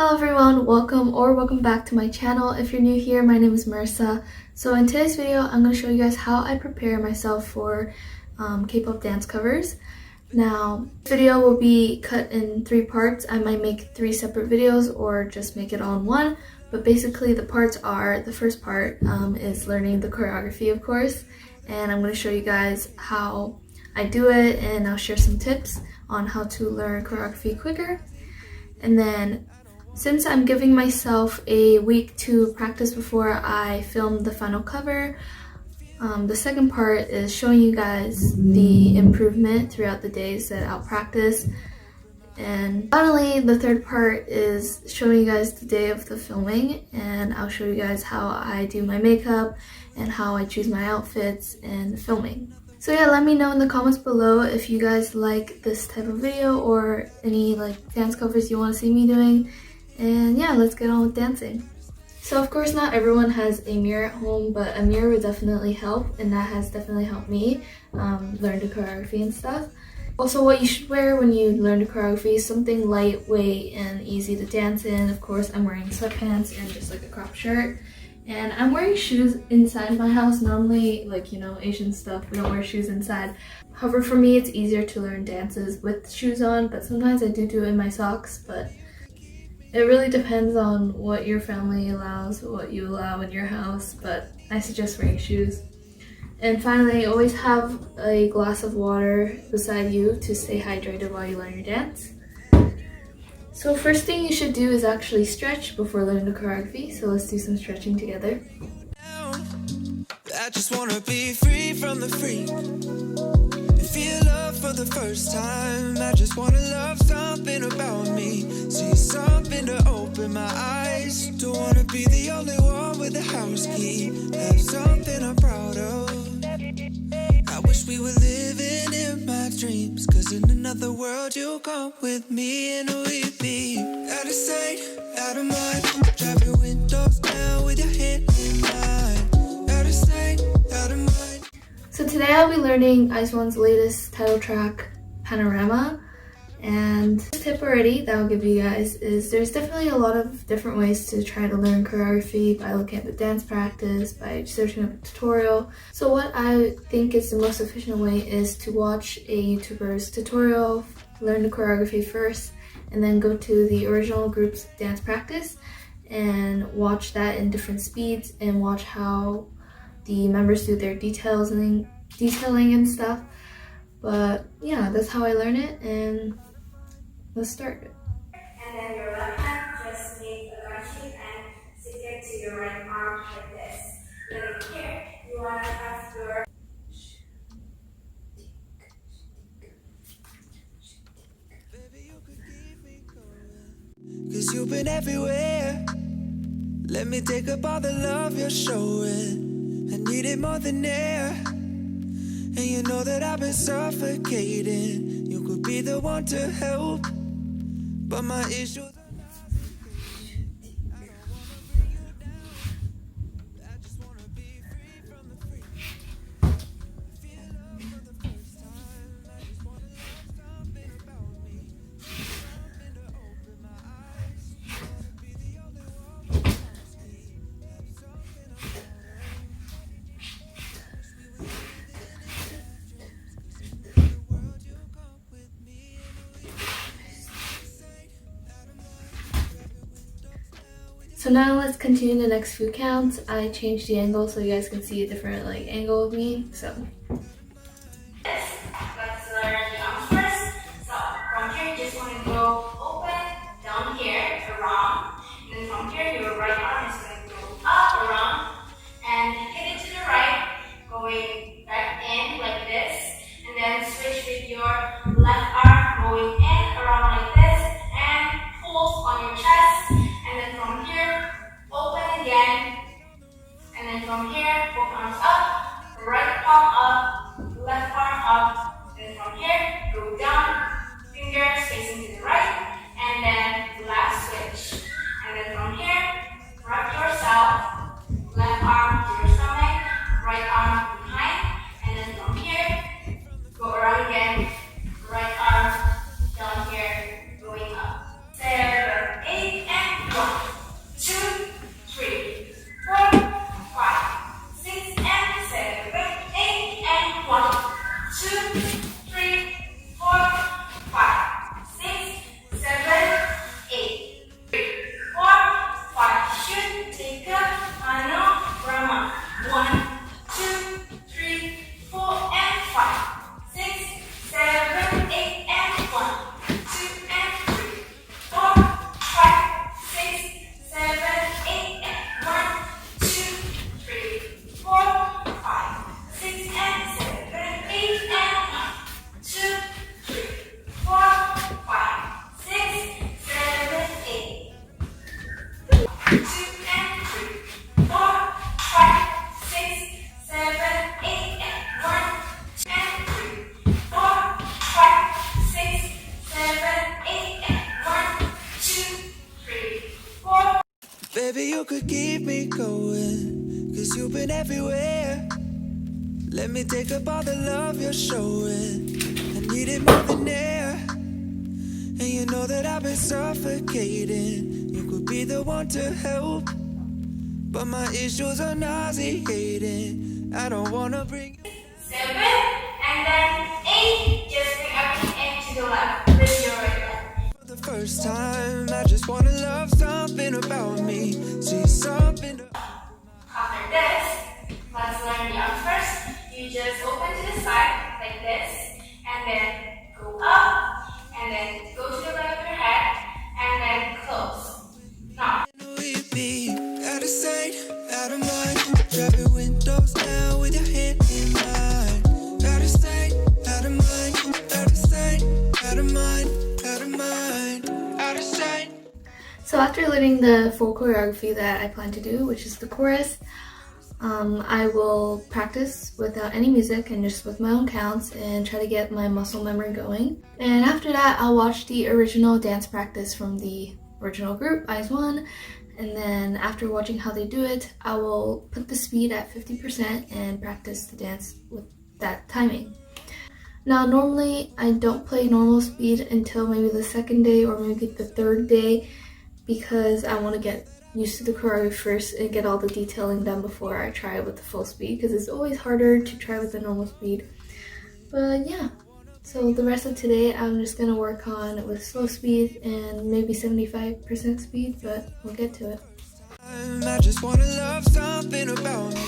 Hello everyone, welcome back to my channel. If you're new here, my name is Marissa. So in today's video, I'm going to show you guys how I prepare myself for K-pop dance covers. Now, this video will be cut in 3 parts. I might make 3 separate videos or just make it all in one. But basically the parts are, the first part is learning the choreography, of course. And I'm going to show you guys how I do it, and I'll share some tips on how to learn choreography quicker. And then, since I'm giving myself a week to practice before I film the final cover, the second part is showing you guys the improvement throughout the days that I'll practice. And finally, the third part is showing you guys the day of the filming, and I'll show you guys how I do my makeup and how I choose my outfits and the filming. So yeah, let me know in the comments below if you guys like this type of video or any dance covers you want to see me doing. And yeah, let's get on with dancing. So of course not everyone has a mirror at home, but a mirror would definitely help, and that has definitely helped me learn the choreography and stuff. Also, what you should wear when you learn the choreography is something lightweight and easy to dance in. Of course, I'm wearing sweatpants and just like a crop shirt. And I'm wearing shoes inside my house. Normally, Asian stuff, we don't wear shoes inside. However, for me, it's easier to learn dances with shoes on, but sometimes I do it in my socks, but it really depends on what your family allows, what you allow in your house, but I suggest wearing shoes. And finally, always have a glass of water beside you to stay hydrated while you learn your dance. So first thing you should do is actually stretch before learning the choreography, so let's do some stretching together. I just wanna be free from the freak and feel love for the first time. I just wanna love something about me, see something to open my eyes. Don't wanna be the only one with the house key, have something I'm proud of. I wish we were living in my dreams, cause in another world you'll come with me and we'd be out of sight, out of mind. Drive your windows down with your head in mine. Out of sight, out of mind. So today I'll be learning IZ*ONE's latest title track, Panorama. And this tip already that I'll give you guys is there's definitely a lot of different ways to try to learn choreography by looking at the dance practice, by searching up a tutorial. So what I think is the most efficient way is to watch a YouTuber's tutorial, learn the choreography first, and then go to the original group's dance practice and watch that in different speeds and watch how the members do their detailing and stuff. But yeah, that's how I learn it, and let's start it. And then your left hand just make a gun shape and stick it to your right arm like this. Then here, you want to have your Cause you've been everywhere. Let me take up all the love you're showing. I need it more than air. And you know that I've been suffocating. You could be the one to help, but my issues are not secret. I don't wanna bring you down. I just wanna be free from the freak. Feel love for the first time. I just wanna love something about me, something to open my eyes. Don't wanna be the only one with the house key, have something I'm proud of. Wish we were living in our dreams, cause in another world you'll come with me and we'd be safe, out of mind. Grab your windows down with So now let's continue the next few counts. I changed the angle so you guys can see a different angle of me. So this. Let's learn the arms first. So from here, you just want to go open, down here, around. And then from here, your right arm is going to go up, around, and hit it to the right, going back in like this. And then switch with your left arm, going in, around like this, and pull on your chest. And then from here, open again. And then from here, both arms up, right palm up, and 3, 4, 5, 6, 7, 8, and 1, 2, and 3, 4, 5, 6, 7, 8, and 1, 2, 3, 4. Baby, you could keep me going, 'cause you've been everywhere. Let me take up all the love you're showing. I need it more than air. And you know that I've been suffocating. You could be the one to help, but my issues are nauseating. I don't wanna bring 7, and then 8. Just bring everything into the left with your right leg. for the first time. I just wanna love something about me. See something. After this, let's learn the arms first. You just open to the side like this, and then go up, and then go to the right of your head, and then close. Now, With me, out of sight, out of mind. Driving windows down with your hand in mine. Out of sight, out of mind. Out of sight, out of mind. Out of mind. Out of sight. So after learning the full choreography that I plan to do, which is the chorus, I will practice without any music and just with my own counts and try to get my muscle memory going. And after that, I'll watch the original dance practice from the original group, Eyes One, and then after watching how they do it, I will put the speed at 50% and practice the dance with that timing. Now, normally I don't play normal speed until maybe the second day or maybe the third day because I want to get used to the choreography first and get all the detailing done before I try it with the full speed because it's always harder to try with the normal speed. But yeah, so the rest of today I'm just going to work on with slow speed and maybe 75% speed, but we'll get to it. I just wanna love something about me.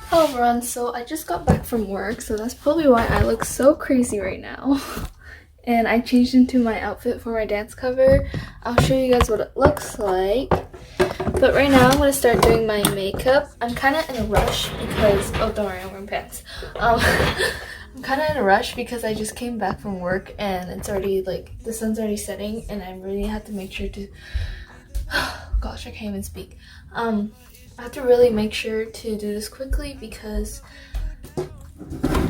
Hello everyone, so I just got back from work, so that's probably why I look so crazy right now. And I changed into my outfit for my dance cover. I'll show you guys what it looks like. But right now I'm going to start doing my makeup. I'm kind of in a rush because, oh don't worry, I'm wearing pants. I'm kind of in a rush because I just came back from work and it's already like, the sun's already setting and I really have to make sure to, gosh I can't even speak. I have to really make sure to do this quickly because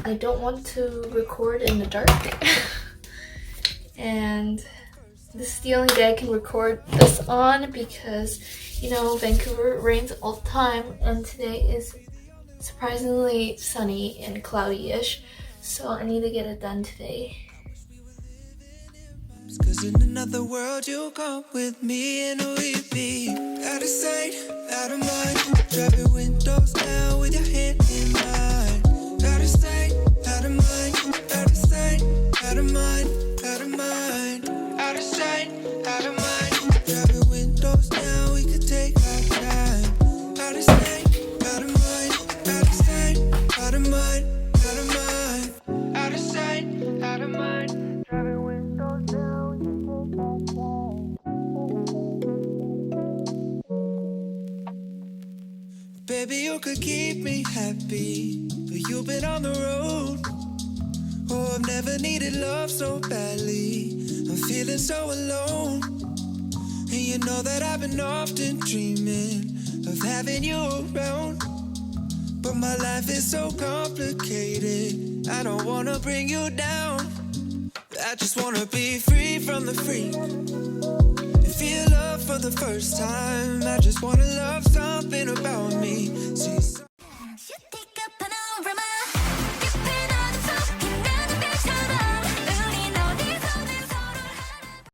I don't want to record in the dark. And this is the only day I can record this on because, you know, Vancouver rains all the time and today is surprisingly sunny and cloudy-ish. So I need to get it done today. 'Cause in another world you come with me and we be out of sight, out of mind. Driving windows down with your hand in mine. Out of sight, out of mind. Out of sight, out of mind. Out of mind. Out of sight, out of mind. Driving windows down, we could take our time. Out of sight, out of mind. Out of sight, out of mind. Out of mind. Out of sight, out of mind. Driving windows down. maybe you could keep me happy, but you've been on the road. Oh, I've never needed love so badly. I'm feeling so alone. And you know that I've been often dreaming of having you around. But my life is so complicated, I don't wanna bring you down. I just wanna be free from the freak and feel love for the first time. I just wanna love something about me. See